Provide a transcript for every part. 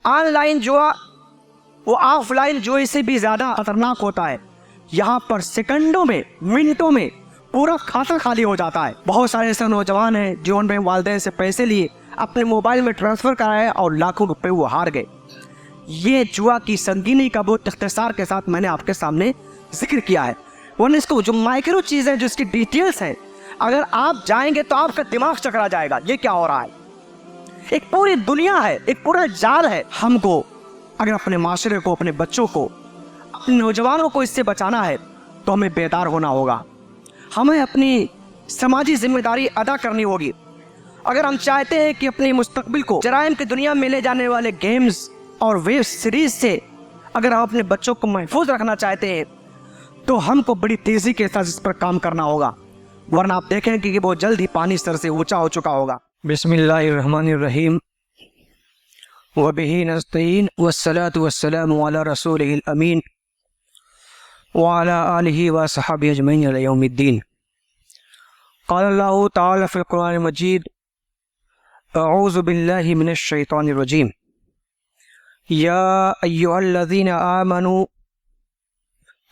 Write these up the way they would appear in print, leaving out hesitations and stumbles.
On line جوا وہ of line جوئے سے بھی زیادہ خطرناک ہوتا ہے. یہاں پر سیکنڈوں میں منٹوں میں پورا کھاتہ خالی ہو جاتا ہے. بہت سارے ایسے نوجوان ہیں جنہوں نے والدین سے پیسے لیے, اپنے موبائل میں ٹرانسفر کرائے اور لاکھوں روپے وہ ہار گئے. یہ جوا کی سنگینی کا بہت اختصار کے ساتھ میں نے آپ کے سامنے ذکر کیا ہے, ورنہ اس کو جو مائکرو چیز ہے, جو اس کی ڈیٹیلز ہے, اگر آپ جائیں گے تو آپ کا دماغ چکرا جائے گا. یہ کیا ہو رہا ہے؟ ایک پوری دنیا ہے, ایک پورا جال ہے. ہم کو اگر اپنے معاشرے کو, اپنے بچوں کو, اپنے نوجوانوں کو اس سے بچانا ہے تو ہمیں بیدار ہونا ہوگا. ہمیں اپنی سماجی ذمہ داری ادا کرنی ہوگی. اگر ہم چاہتے ہیں کہ اپنے مستقبل کو جرائم کی دنیا میں لے جانے والے گیمز اور ویب سیریز سے اگر ہم اپنے بچوں کو محفوظ رکھنا چاہتے ہیں تو ہم کو بڑی تیزی کے ساتھ اس پر کام کرنا ہوگا, ورنہ آپ دیکھیں کہ یہ بہت جلد ہی پانی سر سے اونچا ہو چکا ہوگا. بسم اللہ الرحمن الرحیم وبہ نستعین والصلاة والسلام علی رسولہ الامین وعلی آلہ وصحبہ اجمعین الی یوم الدین. قال اللہ تعالی فی القرآن المجید اعوذ باللہ من الشیطان الرجیم یا ایہا الذین آمنوا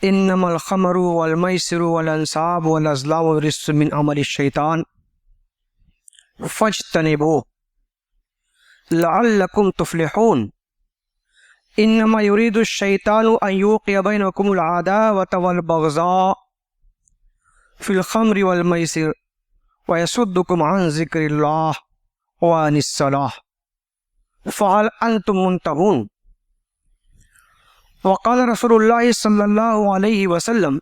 انما الخمر والمیسر والانصاب والازلام رجس من عمل الشیطان فاجتنبوه لعلکم تفلحون. انما یرید الشیطان ان یوقع بینکم العداوۃ والبغضاء فی الخمر والمیسر ویصدکم عن ذکر اللہ وعن الصلاۃ فہل انتم منتہون. وقال رسول اللہ صلی اللہ علیہ وسلم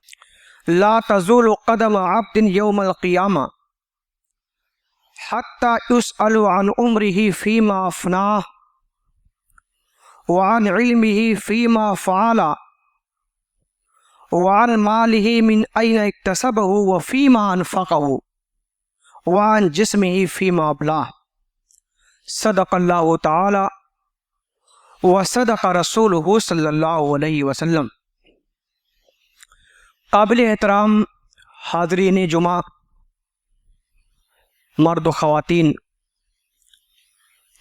لا تزول قدم عبد یوم القیامہ حتی یسأل عن عمرہ فیما افناہ وعن علمہ فیما فعل وعن مالہ من این اکتسبہ وفیما انفقہ وعن جسمہ فیما ابلاہ. صدق اللہ تعالی وصدق رسولہ صلی اللہ علیہ وسلم. قابل احترام حاضرین جمعہ, مرد و خواتین,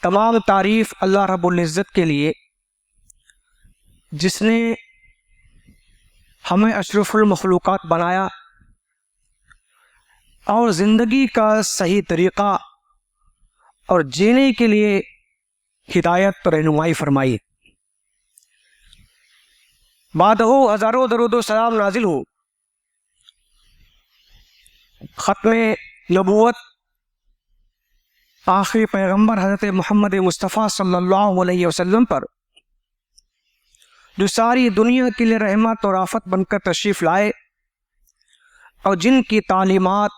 تمام تعریف اللہ رب العزت کے لیے جس نے ہمیں اشرف المخلوقات بنایا اور زندگی کا صحیح طریقہ اور جینے کے لیے ہدایت اور رہنمائی فرمائی. بعدہ ہزاروں درود و سلام نازل ہو ختم نبوت آخری پیغمبر حضرت محمد مصطفیٰ صلی اللہ علیہ وسلم پر, جو ساری دنیا کے لیے رحمت اور آفت بن کر تشریف لائے اور جن کی تعلیمات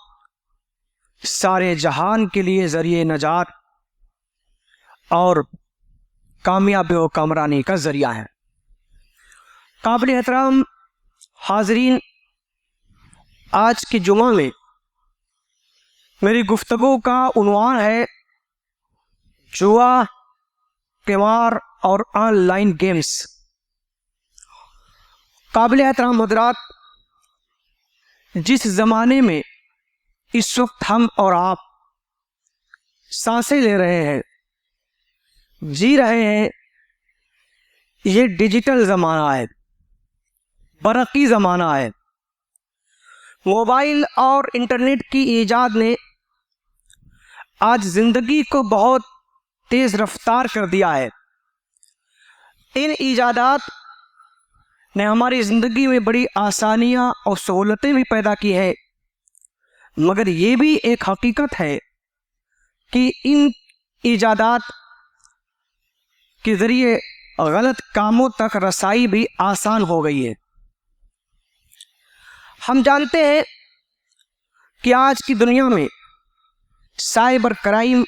سارے جہان کے لیے ذریعہ نجات اور کامیابی و کامرانی کا ذریعہ ہے. قابل احترام حاضرین, آج کے جمعہ میں میری گفتگو کا عنوان ہے جوا, قمار اور آن لائن گیمز. قابل احترام حضرات, جس زمانے میں اس وقت ہم اور آپ سانسیں لے رہے ہیں, جی رہے ہیں, یہ ڈیجیٹل زمانہ ہے, برقی زمانہ ہے. موبائل اور انٹرنیٹ کی ایجاد نے آج زندگی کو بہت تیز رفتار کر دیا ہے. ان ایجادات نے ہماری زندگی میں بڑی آسانیاں اور سہولتیں بھی پیدا کی ہے, مگر یہ بھی ایک حقیقت ہے کہ ان ایجادات کے ذریعے غلط کاموں تک رسائی بھی آسان ہو گئی ہے. ہم جانتے ہیں کہ آج کی دنیا میں cyber crime,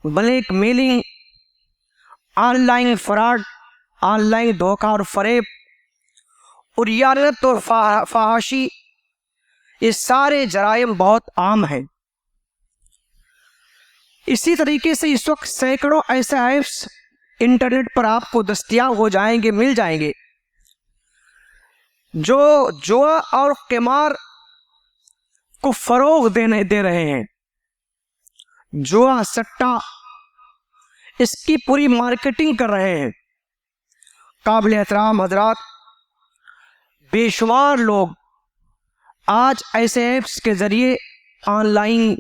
black mailing, on line fraud, on line دھوکہ اور فریب, اور یارت اور فحاشی, یہ سارے جرائم بہت عام ہیں. اسی طریقے سے اس وقت سینکڑوں ایسے ایپس انٹرنیٹ پر آپ کو دستیاب ہو جائیں گے, مل جائیں گے, جو جوا اور قمار کو فروغ دے رہے ہیں. جوا, سٹا, اس کی پوری مارکیٹنگ کر رہے ہیں. قابل احترام حضرات، بے شمار لوگ آج ایسے ایپس کے ذریعے آن لائن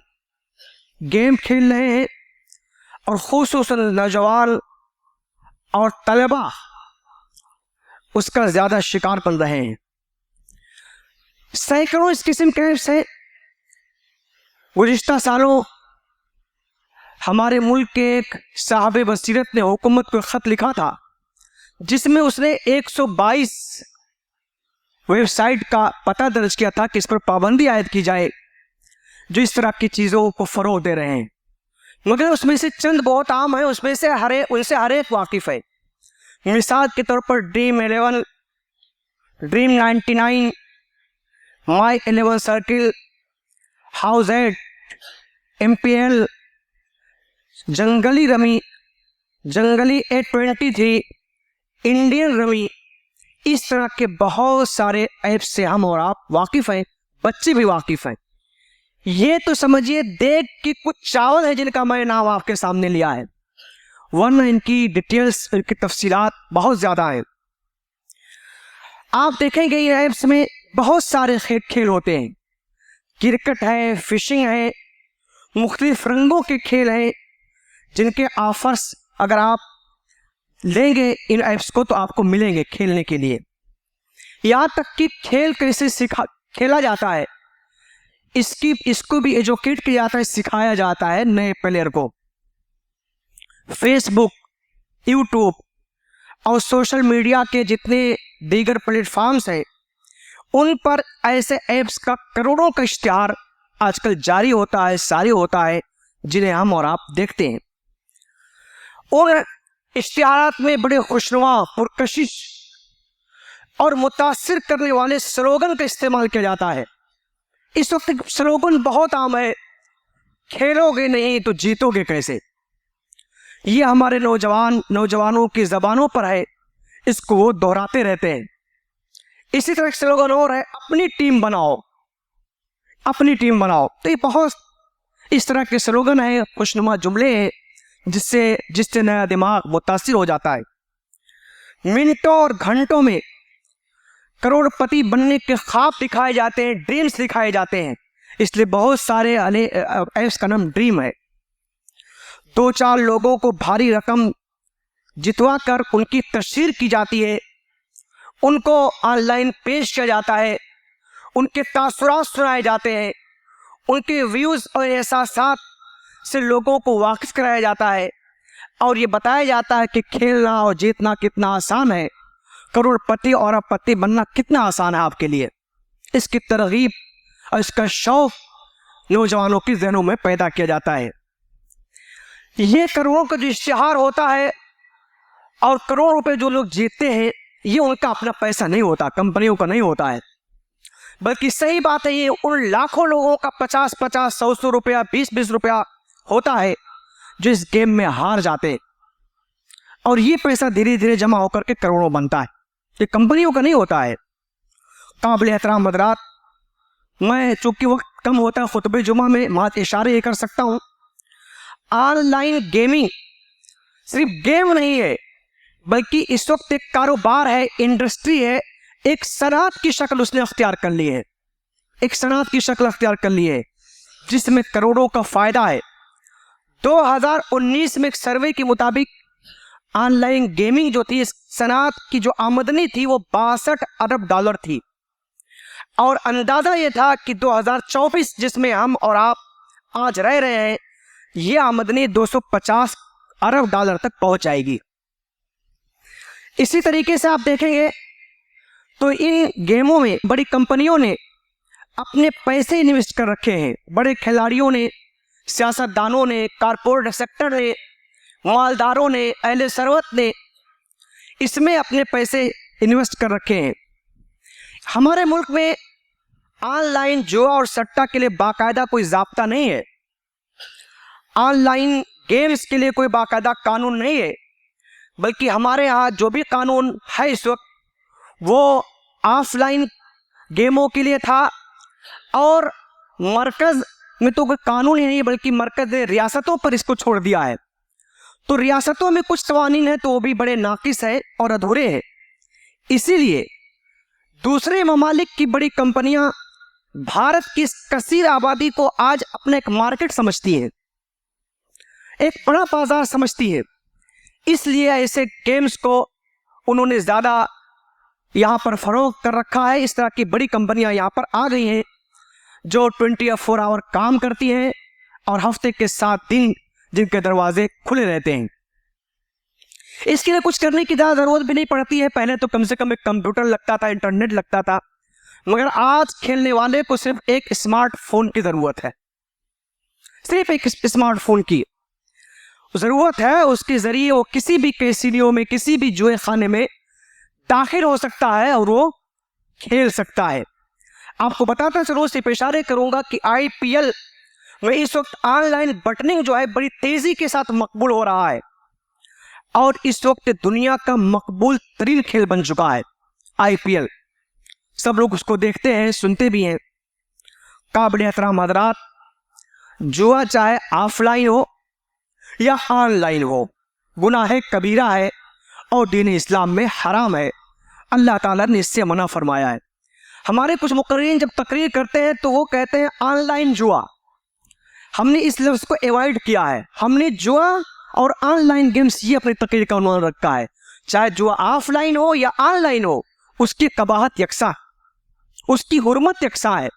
گیم کھیل رہے ہیں اور خصوصاً نوجوان اور طلبہ اس کا زیادہ شکار بن رہے ہیں. سینکڑوں اس قسم کے ایپس ہیں. گزشتہ سالوں ہمارے ملک کے ایک صاحب بصیرت نے حکومت کو خط لکھا تھا جس میں اس نے 122 ویب سائٹ کا پتہ درج کیا تھا کہ اس پر پابندی عائد کی جائے جو اس طرح کی چیزوں کو فروغ دے رہے ہیں. مگر اس میں سے چند بہت عام ہیں، اس میں سے ان سے ہر ایک واقف ہے. مثال کے طور پر ڈریم 11، ڈریم 99، مائی 11 سرکل، ہاؤس 8، MPL، جنگلی رمی، جنگلی 823، انڈین رمی. اس طرح کے بہت سارے ایپس سے ہم اور آپ واقف ہیں، بچے بھی واقف ہیں. یہ تو سمجھیے دیکھ کہ کچھ چاول ہے جن کا میں نام آپ کے سامنے لیا ہے، ورنہ ان کی ڈیٹیلز، ان کی تفصیلات بہت زیادہ ہیں. آپ دیکھیں گے یہ ایپس میں بہت سارے کھیل ہوتے ہیں. کرکٹ ہے، فشنگ ہے، مختلف رنگوں کے کھیل ہیں جن کے آفرز اگر آپ لیں گے ان ایپس کو تو آپ کو ملیں گے کھیلنے کے لیے. یہاں تک کہ کھیل کیسے کھیلا جاتا ہے اس کو بھی ایجوکیٹ کیا جاتا ہے، سکھایا جاتا ہے نئے پلیئر کو. فیس بک، یوٹیوب اور سوشل میڈیا کے جتنے دیگر پلیٹ فارمز ہیں ان پر ایسے ایپس کا کروڑوں کا اشتہار آج کل جاری ہوتا ہے، ساری ہوتا ہے، جنہیں ہم اور آپ دیکھتے ہیں. اور اشتہارات میں بڑے خوشنما، پرکشش اور متاثر کرنے والے سلوگن کا استعمال کیا جاتا ہے. اس وقت سلوگن بہت عام ہے، کھیلو گے نہیں تو جیتو گے کیسے. یہ ہمارے نوجوانوں کی زبانوں پر ہے، اس کو وہ دہراتے رہتے ہیں. اسی طرح ایک سلوگن اور ہے، اپنی ٹیم بناؤ، اپنی ٹیم بناؤ. تو یہ بہت اس طرح کے سلوگن ہیں، خوشنما جملے ہیں جس سے نیا دماغ متاثر ہو جاتا ہے. منٹوں اور گھنٹوں میں کروڑ پتی بننے کے خواب دکھائے جاتے ہیں، ڈریمز دکھائے جاتے ہیں. اس لیے بہت سارے ایپس کا نام ڈریم ہے. 2-4 لوگوں کو بھاری رقم جتوا کر ان کی تشہیر کی جاتی ہے، ان کو آن لائن پیش کیا جاتا ہے، ان کے تاثرات سنائے جاتے ہیں، ان کے ویوز اور احساسات سے لوگوں کو واقف کرایا جاتا ہے اور یہ بتایا جاتا ہے کہ کھیلنا اور جیتنا کتنا آسان ہے، کروڑ پتی اور ارب پتی بننا کتنا آسان ہے آپ کے لیے. اس کی ترغیب اور اس کا شوق نوجوانوں کی ذہنوں میں پیدا کیا جاتا ہے. یہ کروڑوں کا جو اشتہار ہوتا ہے اور کروڑ روپے جو لوگ جیتتے ہیں یہ ان کا اپنا پیسہ نہیں ہوتا، کمپنیوں کا نہیں ہوتا ہے، بلکہ صحیح بات ہے یہ ان لاکھوں لوگوں کا 50-50، 100 روپیہ، 20-20 روپیہ ہوتا ہے جو اس گیم میں ہار جاتے ہیں. اور یہ پیسہ دھیرے دھیرے جمع ہو کر کے کروڑوں بنتا ہے، یہ کمپنیوں کا نہیں ہوتا ہے. قابل احترام حضرات، میں چونکہ وقت کم ہوتا ہے خطبہ جمعہ میں مات اشارے یہ کر سکتا ہوں. آن لائن گیمنگ صرف گیم نہیں ہے بلکہ اس وقت ایک کاروبار ہے، انڈسٹری ہے، ایک صنعت کی شکل اس نے اختیار کر لی ہے، ایک صنعت کی شکل اختیار کر لی ہے جس میں کروڑوں کا فائدہ ہے. 2019 میں ایک سروے کے مطابق آن لائن گیمنگ جو تھی، اس صنعت کی جو آمدنی تھی وہ $62 ارب تھی، اور اندازہ یہ تھا کہ 2024 جس میں ہم اور آپ آج رہ رہے ہیں یہ آمدنی $250 ارب تک پہنچ جائے گی. اسی طریقے سے آپ دیکھیں گے تو ان گیموں میں بڑی کمپنیوں نے اپنے پیسے انویسٹ کر رکھے ہیں، بڑے کھلاڑیوں نے، سیاستدانوں نے، کارپوریٹ سیکٹر نے، مالداروں نے، اہل ثروت نے اس میں اپنے پیسے انویسٹ کر رکھے ہیں. ہمارے ملک میں آن لائن جوا اور سٹہ کے لیے باقاعدہ کوئی ضابطہ نہیں ہے، آن لائن گیمز کے لیے کوئی باقاعدہ قانون نہیں ہے، بلکہ ہمارے ہاں جو بھی قانون ہے اس وقت وہ آف لائن گیموں کے لیے تھا، اور مرکز میں تو کوئی قانون ہی نہیں بلکہ مرکز ریاستوں پر اس کو چھوڑ دیا ہے. تو ریاستوں میں کچھ قوانین ہیں تو وہ بھی بڑے ناقص ہے اور ادھورے ہیں. اسی لیے دوسرے ممالک کی بڑی کمپنیاں بھارت کی کثیر آبادی کو آج اپنا ایک مارکیٹ سمجھتی ہیں, ایک بڑا بازار سمجھتی ہے. اس لیے ایسے گیمز کو انہوں نے زیادہ یہاں پر فروغ کر رکھا ہے. اس طرح کی بڑی کمپنیاں یہاں پر آ گئی ہیں جو 24 آور کام کرتی ہیں اور ہفتے کے 7 دن جن کے دروازے کھلے رہتے ہیں. اس کے لیے کچھ کرنے کی زیادہ ضرورت بھی نہیں پڑتی ہے. پہلے تو کم سے کم ایک کمپیوٹر لگتا تھا, انٹرنیٹ لگتا تھا, مگر آج کھیلنے والے کو صرف ایک اسمارٹ فون کی ضرورت ہے, صرف ایک اسمارٹ فون کی ضرورت ہے. اس کے ذریعے وہ کسی بھی کیسینو میں, کسی بھی جوئے خانے میں داخل ہو سکتا ہے اور وہ کھیل سکتا ہے. آپ کو بتاتا چلو, صرف اشارے کروں گا کہ IPL میں اس وقت آن لائن بٹننگ جو ہے بڑی تیزی کے ساتھ مقبول ہو رہا ہے اور اس وقت دنیا کا مقبول ترین کھیل بن چکا ہے IPL. سب لوگ اس کو دیکھتے ہیں, سنتے بھی ہیں. قابل احترام حضرات, جوا چاہے آف لائن ہو یا آن لائن ہو, گناہ کبیرہ ہے اور دین اسلام میں حرام ہے. اللہ تعالیٰ نے اس سے منع فرمایا ہے. ہمارے کچھ مقررین جب تقریر کرتے ہیں تو وہ کہتے ہیں آن لائن جوا. ہم نے اس لفظ کو ایوائڈ کیا ہے. ہم نے جوا اور آن لائن گیمز یہ اپنی تقریر کا عنوان رکھا ہے. چاہے جوا آف لائن ہو یا آن لائن ہو, اس کی قباحت یکساں, اس کی حرمت یکساں ہے.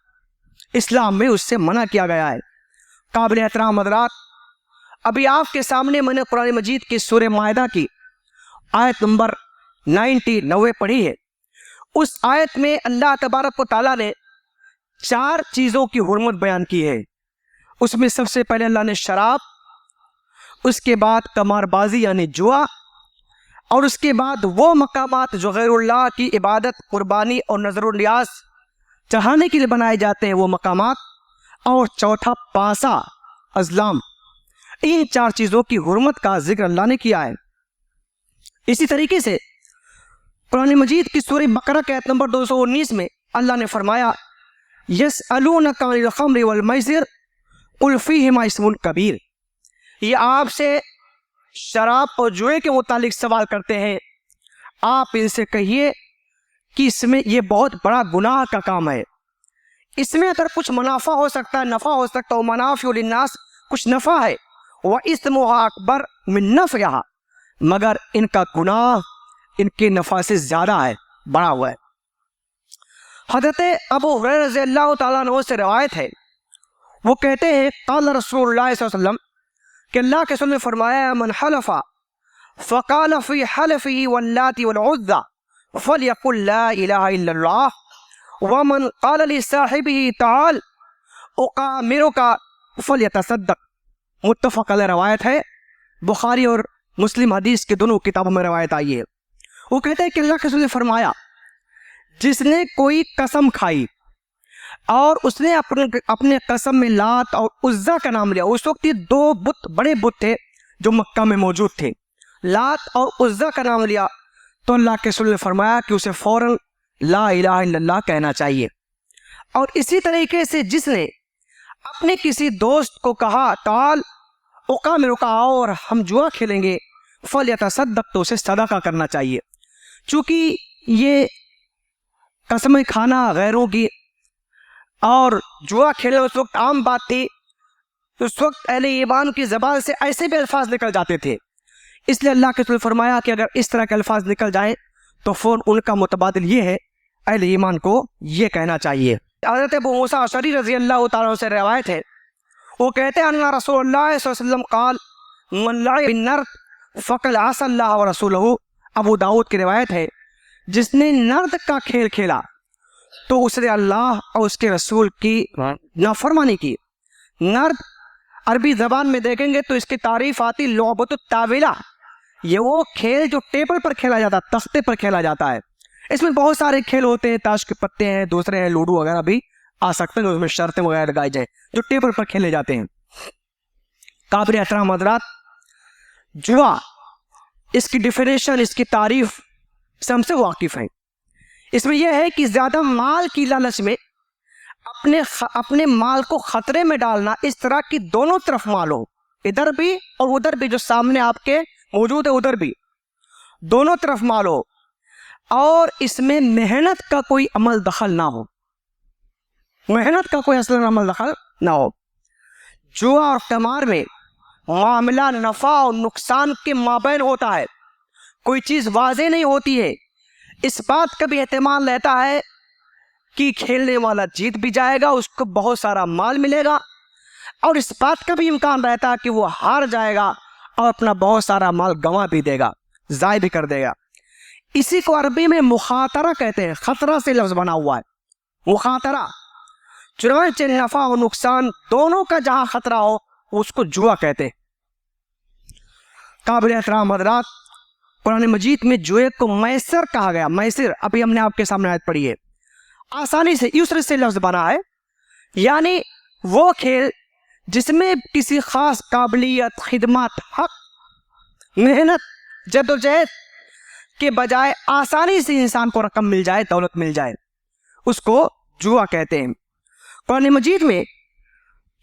اسلام میں اس سے منع کیا گیا ہے. قابل احترام حضرات, ابھی آپ کے سامنے میں نے قرآن مجید کی سورہ مائدہ کی آیت نمبر 90 پڑھی ہے. اس آیت میں اللہ تبارک و تعالیٰ نے 4 چیزوں کی حرمت بیان کی ہے. اس میں سب سے پہلے اللہ نے شراب, اس کے بعد قمار بازی یعنی جوا, اور اس کے بعد وہ مقامات جو غیر اللہ کی عبادت, قربانی اور نظر و نیاز چڑھانے کے لیے بنائے جاتے ہیں وہ مقامات, اور چوتھا پاسا ازلام. ان 4 چیزوں کی حرمت کا ذکر اللہ نے کیا ہے. اسی طریقے سے قرآن مجید کی سورہ بقرہ کے آیت نمبر 219 میں اللہ نے فرمایا یسألونک عن الخمر والمیسر قل فیہما اسم کبیر. یہ آپ سے شراب اور جوئے کے متعلق سوال کرتے ہیں, آپ ان سے کہیے کہ اس میں یہ بہت بڑا گناہ کا کام ہے. اس میں اگر کچھ منافع ہو سکتا ہے, نفع ہو سکتا ہے, منافع للناس, کچھ نفع ہے, وَإِثْمُهَا أَكْبَرُ مِن نَفْعِهَا, مگر ان کا گناہ ان کے نفع سے زیادہ ہے, بڑا ہوا ہے. حضرت ابو ہریرہ رضی اللہ تعالیٰ عنہ سے روایت ہے, وہ کہتے ہیں قال رسول اللہ صلی اللہ علیہ وسلم کہ اللہ کے رسول نے فرمایا من حلف فقال فی حلفه واللات والعزى فلیقل لا الہ الا اللہ ومن قال لصاحبه تعال اقامرك فلیتصدق. متفق علیہ روایت ہے, بخاری اور مسلم حدیث کے دونوں کتابوں میں روایت آئی ہے. وہ کہتے ہیں کہ اللہ کے رسول نے فرمایا جس نے کوئی قسم کھائی اور اس نے اپنے قسم میں لات اور عزا کا نام لیا. اس وقت یہ 2 بت, بڑے بت تھے جو مکہ میں موجود تھے, لات اور عزا کا نام لیا, تو اللہ کے رسول نے فرمایا کہ اسے فوراً لا الہ الا اللہ کہنا چاہیے. اور اسی طریقے سے جس نے اپنے کسی دوست کو کہا تعال اقامرک, آؤ اور ہم جوا کھیلیں گے, فلیتصدق, تو اسے صدقہ کرنا چاہیے. چونکہ یہ قسمیں کھانا غیروں کی اور جوا کھیلنا اس وقت عام بات تھی. اس وقت اہل ایمان کی زبان سے ایسے بھی الفاظ نکل جاتے تھے, اس لیے اللہ کے رسول نے فرمایا کہ اگر اس طرح کے الفاظ نکل جائیں تو فوراً ان کا متبادل یہ ہے, اہل ایمان کو یہ کہنا چاہیے. حضرت ابو موسیٰ اشعری رضی اللہ تعالیٰ سے روایت ہے, وہ کہتے ہیں ان رسول اللہ صلی اللہ علیہ وسلم قال من لعب بالنرد فقد عصى اللہ ورسولہ. ابو داؤد کی روایت ہے جس نے نرد کا کھیل کھیلا تو اس نے اللہ اور اس کے رسول کی نافرمانی کی. نرد عربی زبان میں دیکھیں گے تو اس کی تعریف آتی لعبۃ الطاولہ, یہ وہ کھیل جو ٹیبل پر کھیلا جاتا ہے, تختے پر کھیلا جاتا ہے. اس میں بہت سارے کھیل ہوتے ہیں, تاش کے پتے ہیں, دوسرے ہیں, لوڈو وغیرہ بھی آ سکتے ہیں, اس میں شرطیں وغیرہ لگائی جائیں جو ٹیبل پر کھیلے جاتے ہیں. قابل احترام حضرات, جوا اس کی ڈیفینیشن, اس کی تعریف سے ہم سے واقف ہیں. اس میں یہ ہے کہ زیادہ مال کی لالچ میں اپنے مال کو خطرے میں ڈالنا, اس طرح کی دونوں طرف مال ہو, ادھر بھی اور ادھر بھی، جو سامنے آپ کے موجود ہے ادھر بھی، دونوں طرف مال ہو اور اس میں محنت کا کوئی عمل دخل نہ ہو، محنت کا کوئی اصل عمل دخل نہ ہو۔ جوا اور قمار میں معاملہ نفع اور نقصان کے مابین ہوتا ہے، کوئی چیز واضح نہیں ہوتی ہے، اس بات کا بھی احتمال رہتا ہے کہ کھیلنے والا جیت بھی جائے گا، اس کو بہت سارا مال ملے گا، اور اس بات کا بھی امکان رہتا ہے کہ وہ ہار جائے گا اور اپنا بہت سارا مال گنوا بھی دے گا، ضائع بھی کر دے گا۔ اسی کو عربی میں مخاطرہ کہتے ہیں، خطرہ سے لفظ بنا ہوا ہے، مخاطرہ۔ چنانچہ نفع و نقصان دونوں کا جہاں خطرہ ہو اس کو جوا کہتے ہیں۔ قابل احترام حضرات، قرآن مجید میں جوئے کو میسر کہا گیا، میسر، ابھی ہم نے آپ کے سامنے آیت پڑھی ہے، آسانی سے، یسر سے لفظ بنا ہے، یعنی وہ کھیل جس میں کسی خاص قابلیت، خدمات، حق، محنت، جدوجہد کے بجائے آسانی سے انسان کو رقم مل جائے، دولت مل جائے، اس کو جوا کہتے ہیں۔ قرآن مجید میں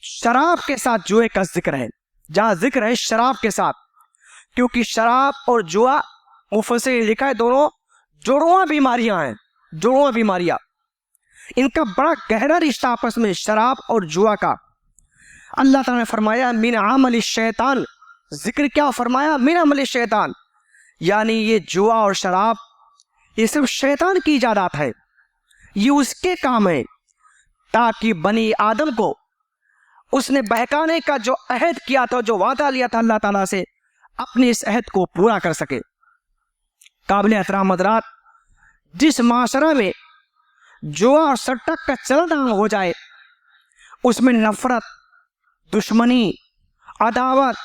شراب کے ساتھ جوئے کا ذکر ہے، جہاں ذکر ہے شراب کے ساتھ، کیونکہ شراب اور جوا مفسرین نے لکھا ہے دونوں جڑواں بیماریاں ہیں، جڑواں بیماریاں، ان کا بڑا گہرا رشتہ آپس میں، شراب اور جوا کا۔ اللہ تعالیٰ نے فرمایا من عمل الشیطان، ذکر کیا فرمایا؟ من عمل الشیطان، یعنی یہ جوا اور شراب یہ صرف شیطان کی ایجادات ہے، یہ اس کے کام ہے تاکہ بنی آدم کو اس نے بہکانے کا جو عہد کیا تھا، جو وعدہ لیا تھا اللہ تعالیٰ سے، اپنے اس عہد کو پورا کر سکے۔ قابل احترام حضرات، جس معاشرہ میں جوا اور سٹک کا چلن عام ہو جائے، اس میں نفرت، دشمنی، عداوت،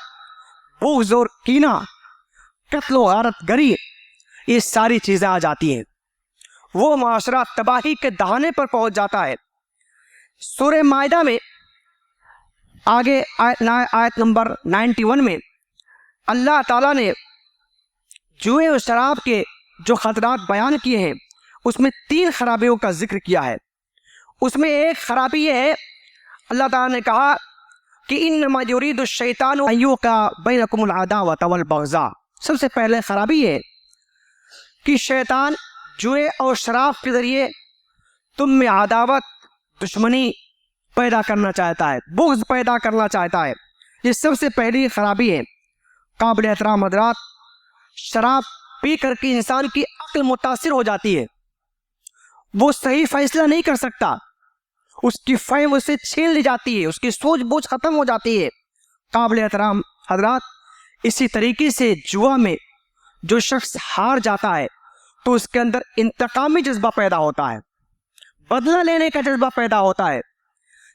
بغض اور کینہ، قتل و غارت گری، یہ ساری چیزیں آ جاتی ہیں، وہ معاشرہ تباہی کے دہانے پر پہنچ جاتا ہے۔ سورہ مائدہ میں آگے آیت نمبر 91 میں اللہ تعالیٰ نے جوئے اور شراب کے جو خطرات بیان کیے ہیں، اس میں 3 خرابیوں کا ذکر کیا ہے۔ اس میں ایک خرابی یہ ہے، اللہ تعالیٰ نے کہا کہ انما یرید الشیطان ان یوقع بینکم العداوۃ والبغضاء، سب سے پہلے خرابی یہ ہے کہ شیطان جوئے اور شراب کے ذریعے تم میں عداوت، دشمنی پیدا کرنا چاہتا ہے، بغض پیدا کرنا چاہتا ہے، یہ سب سے پہلی خرابی ہے۔ قابل احترام حضرات، شراب پی کر کے انسان کی عقل متاثر ہو جاتی ہے، وہ صحیح فیصلہ نہیں کر سکتا، اس کی فہم اسے چھین لی جاتی ہے، اس کی سوچ بوجھ ختم ہو جاتی ہے۔ قابل احترام حضرات، اسی طریقے سے جوا میں جو شخص ہار جاتا ہے تو اس کے اندر انتقامی جذبہ پیدا ہوتا ہے، بدلہ لینے کا جذبہ پیدا ہوتا ہے۔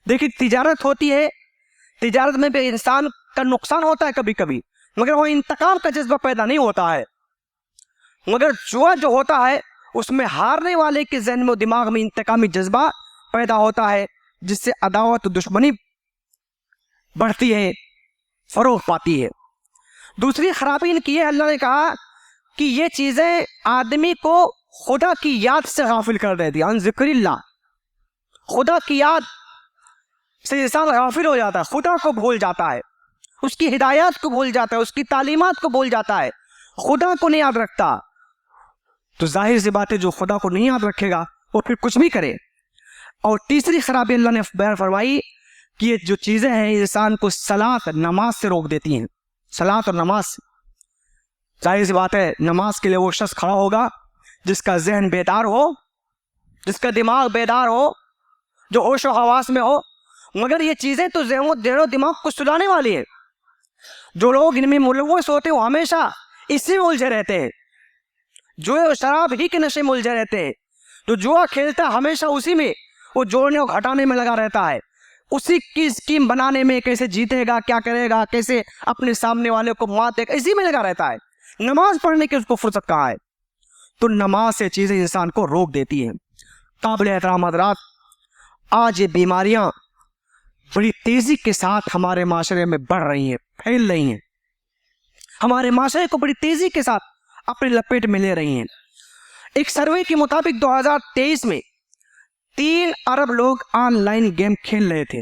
دیکھیں، تجارت ہوتی ہے، تجارت میں بھی انسان کا نقصان ہوتا ہے کبھی کبھی، مگر وہ انتقام کا جذبہ پیدا نہیں ہوتا ہے۔ مگر جوا جو ہوتا ہے اس میں ہارنے والے کے ذہن میں، دماغ میں انتقامی جذبہ پیدا ہوتا ہے، جس سے عداوت و دشمنی بڑھتی ہے، فروغ پاتی ہے۔ دوسری خرابی ان کی ہے، اللہ نے کہا کہ یہ چیزیں آدمی کو خدا کی یاد سے غافل کر دیتی، عن ذکر اللہ، خدا کی یاد سے انسان غافل ہو جاتا ہے، خدا کو بھول جاتا ہے، اس کی ہدایات کو بھول جاتا ہے، اس کی تعلیمات کو بھول جاتا ہے، خدا کو نہیں یاد رکھتا۔ تو ظاہر سی بات ہے، جو خدا کو نہیں یاد رکھے گا وہ پھر کچھ بھی کرے۔ اور تیسری خرابی اللہ نے بیان فرمائی کہ یہ جو چیزیں ہیں انسان کو صلاۃ، نماز سے روک دیتی ہیں، صلاۃ اور نماز سے۔ ظاہر سی بات ہے، نماز کے لیے وہ شخص کھڑا ہوگا جس کا ذہن بیدار ہو، جس کا دماغ بیدار ہو، جو ہوش و حواس میں ہو، مگر یہ چیزیں تو ذہن و دماغ کو سلانے والی ہیں۔ جو لوگ ان میں ملوث ہوتے ہیں وہ ہمیشہ اسی میں الجھے رہتے ہیں، جوئے اور شراب ہی کے نشے میں الجھے رہتے ہیں۔ جو جوا کھیلتا ہے ہمیشہ اسی میں، وہ جوڑنے اور گھٹانے میں لگا رہتا ہے، اسی کی اسکیم بنانے میں، کیسے جیتے گا، کیا کرے گا، کیسے اپنے سامنے والے کو مات دے گا، اسی میں لگا رہتا ہے۔ نماز پڑھنے کی اس کو فرصت کہاں ہے؟ تو نماز سے چیزیں انسان کو روک دیتی ہیں۔ قابل احترام حضرات، آج یہ بیماریاں بڑی تیزی کے ساتھ ہمارے معاشرے میں بڑھ رہی ہیں، پھیل رہی ہیں، ہمارے معاشرے کو بڑی تیزی کے ساتھ اپنے لپیٹ میں لے رہی ہیں۔ ایک سروے کے مطابق 2023 میں 3 ارب لوگ آن لائن گیم کھیل رہے تھے،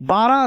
12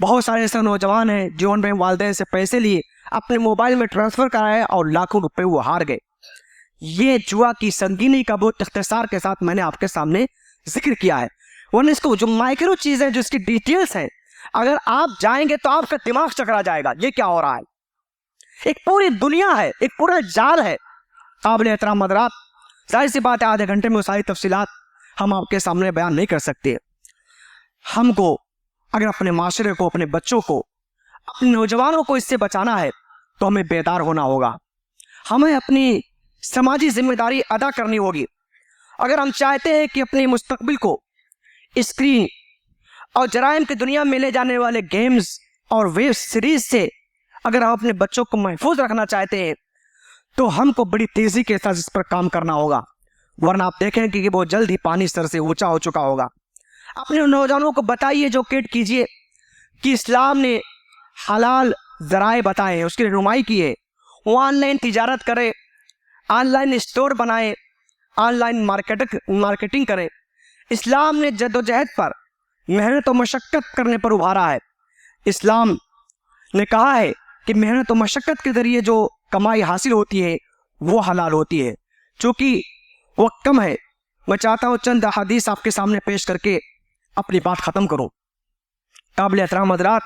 بہت سارے ایسے نوجوان ہیں جنہوں نے والدین سے پیسے لیے, اپنے موبائل میں ٹرانسفر کرائے اور لاکھوں روپے وہ ہار گئے. یہ جوا کی سنگینی کا بہت اختصار کے ساتھ میں نے آپ کے سامنے ذکر کیا ہے, ورنہ اس کو جو مائکرو چیزیں جو اس کی ڈیٹیلز ہیں اگر آپ جائیں گے تو آپ کا دماغ چکرا جائے گا. یہ کیا ہو رہا ہے؟ ایک پوری دنیا ہے, ایک پورا جال ہے. قابل احترام حضرات, ظاہر سی بات ہے آدھے گھنٹے میں وہ ساری تفصیلات ہم آپ کے سامنے بیان نہیں کر سکتے. ہم کو اگر اپنے معاشرے کو, اپنے بچوں کو, اپنے نوجوانوں کو اس سے بچانا ہے تو ہمیں بیدار ہونا ہوگا, ہمیں اپنی سماجی ذمہ داری ادا کرنی ہوگی. اگر ہم چاہتے ہیں کہ اپنے مستقبل کو اسکرین اور جرائم کی دنیا میں لے جانے والے گیمز اور ویب سیریز سے اگر ہم اپنے بچوں کو محفوظ رکھنا چاہتے ہیں تو ہم کو بڑی تیزی کے ساتھ اس پر کام کرنا ہوگا, ورنہ آپ دیکھیں کہ بہت جلد ہی پانی سر سے اونچا ہو چکا ہوگا. اپنے نوجوانوں کو بتائیے, جو ایجوکیٹ کیجئے کہ اسلام نے حلال ذرائع بتائے ہیں, اس کی رہنمائی کی ہے. وہ آن لائن تجارت کرے, آن لائن اسٹور بنائے, آن لائن مارکیٹنگ کرے. اسلام نے جد و جہد پر, محنت و مشقت کرنے پر ابھارا ہے. اسلام نے کہا ہے کہ محنت و مشقت کے ذریعے جو کمائی حاصل ہوتی ہے وہ حلال ہوتی ہے. چونکہ وقت کم ہے, میں چاہتا ہوں چند احادیث آپ کے سامنے پیش کر کے اپنی بات ختم کروں. قابل احترام حضرات,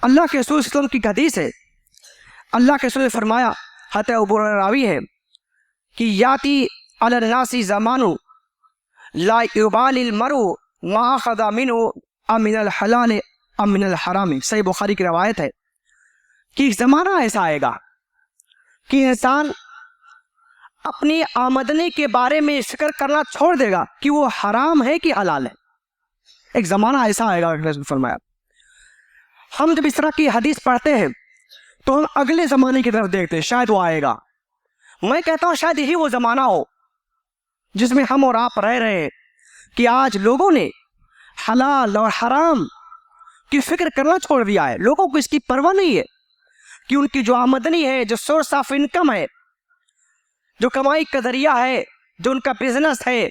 اللہ کے رسول صلی اللہ علیہ وسلم کی حدیث ہے. اللہ کے رسول نے فرمایا, حضرت ابو ہریرہ راوی ہے, کہ یاتی علی الناس زمان لا یبالی المرء ما اخذ منه ام من الحلال ام من الحرام. صحیح بخاری کی روایت ہے کہ ایک زمانہ ایسا آئے گا کہ انسان اپنی آمدنی کے بارے میں فکر کرنا چھوڑ دے گا کہ وہ حرام ہے کہ حلال ہے. ایک زمانہ ایسا آئے گا, فرمایا. ہم جب اس طرح کی حدیث پڑھتے ہیں تو ہم اگلے زمانے کی طرف دیکھتے ہیں, شاید وہ آئے گا. میں کہتا ہوں شاید یہی وہ زمانہ ہو جس میں ہم اور آپ رہ رہے ہیں کہ آج لوگوں نے حلال اور حرام کی فکر کرنا چھوڑ دیا ہے. لوگوں کو اس کی پرواہ نہیں ہے کہ ان کی جو آمدنی ہے, جو سورس آف انکم ہے, جو کمائی کا ذریعہ ہے, جو ان کا بزنس ہے,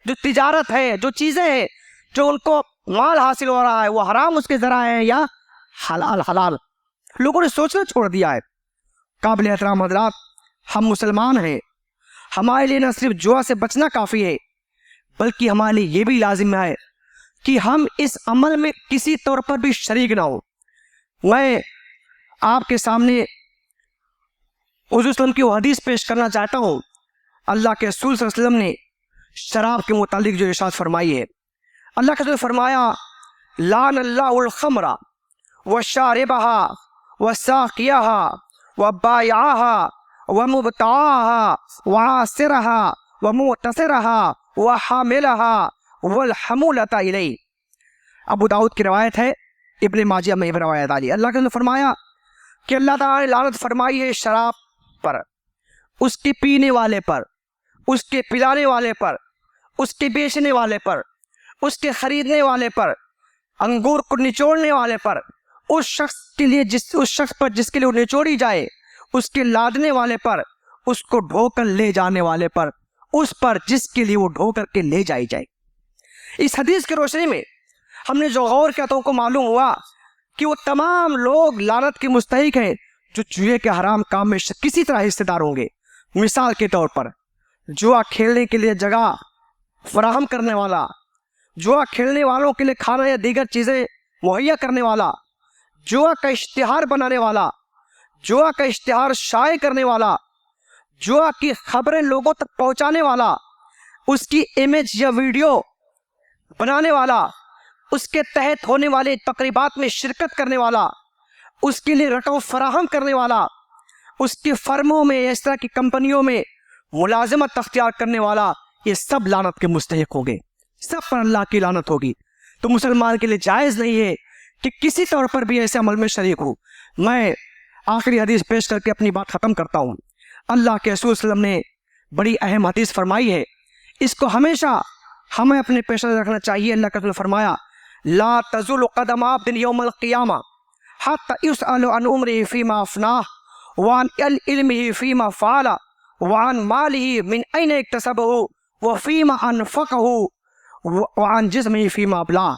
جو تجارت ہے, جو چیزیں ہیں, جو ان کو مال حاصل ہو رہا ہے, وہ حرام اس کے ذرائع ہے یا حلال. لوگوں نے سوچنا چھوڑ دیا ہے. قابل احترام حضرات, ہم مسلمان ہیں, ہمارے لیے نہ صرف جوا سے بچنا کافی ہے بلکہ ہمارے لیے یہ بھی لازم ہے کہ ہم اس عمل میں کسی طور پر بھی شریک نہ ہوں. میں آپ کے سامنے حضور صلی اللہ علیہ وسلم کی وہ حدیث پیش کرنا چاہتا ہوں. اللہ کے رسول صلی اللہ علیہ وسلم نے شراب کے متعلق جو ارشاد فرمائی ہے, اللہ کے رسول نے فرمایا, لعن اللہ الخمر وشاربها وساقيها وبائعها ومبتاعها وعاصرها ومعتصرها وحاملها والحمولة الیہ. ابو داؤد کی روایت ہے, ابن ماجہ میں یہ روایت آئی. اللہ کے رسول نے فرمایا کہ اللہ تعالیٰ نے لعنت فرمائی ہے شراب پر, اس کے پینے والے پر, اس کے پلانے والے پر, اس کے بیچنے والے پر, اس کے خریدنے والے پر, انگور کو نچوڑنے والے پر, اس شخص کے لیے اس شخص پر جس کے لیے وہ نچوڑی جائے, اس کے لادنے والے پر, اس کو ڈھو کر لے جانے والے پر, اس پر جس کے لیے وہ ڈھو کر کے لے جائی جائے. اس حدیث کی روشنی میں ہم نے جو غور کیا تو ان کو معلوم ہوا کہ وہ تمام لوگ لعنت کے مستحق ہیں جو جوئے کے حرام کام میں کسی طرح حصے دار ہوں گے. مثال کے طور پر جوا کھیلنے کے لیے جگہ فراہم کرنے والا, جوا کھیلنے والوں کے لیے کھانا یا دیگر چیزیں مہیا کرنے والا, جوا کا اشتہار بنانے والا, جوا کا اشتہار شائع کرنے والا, جوا کی خبریں لوگوں تک پہنچانے والا, اس کی امیج یا ویڈیو بنانے والا, اس کے تحت ہونے والے تقریبات میں شرکت کرنے والا, اس کے لیے رقم فراہم کرنے والا, اس کی فرموں میں یا اس طرح کی کمپنیوں میں ملازمت اختیار کرنے والا, یہ سب لعنت کے مستحق ہوں گے, سب پر اللہ کی لعنت ہوگی. تو مسلمان کے لیے جائز نہیں ہے کہ کسی طور پر بھی ایسے عمل میں شریک ہو. میں آخری حدیث پیش کر کے اپنی بات ختم کرتا ہوں. اللہ کے رسول صلی اللہ علیہ وسلم نے بڑی اہم حدیث فرمائی ہے, اس کو ہمیشہ ہمیں اپنے پیش نظر رکھنا چاہیے. اللہ کا رسول نے فرمایا, لا تزول قدم عبد یوم القیامہ حتی یسأل عن عمره فیما افناه وعن علمه فیما فعل وعن ماله من این اکتسبه وفیما انفقه وعن جسمه فیما ابلاه.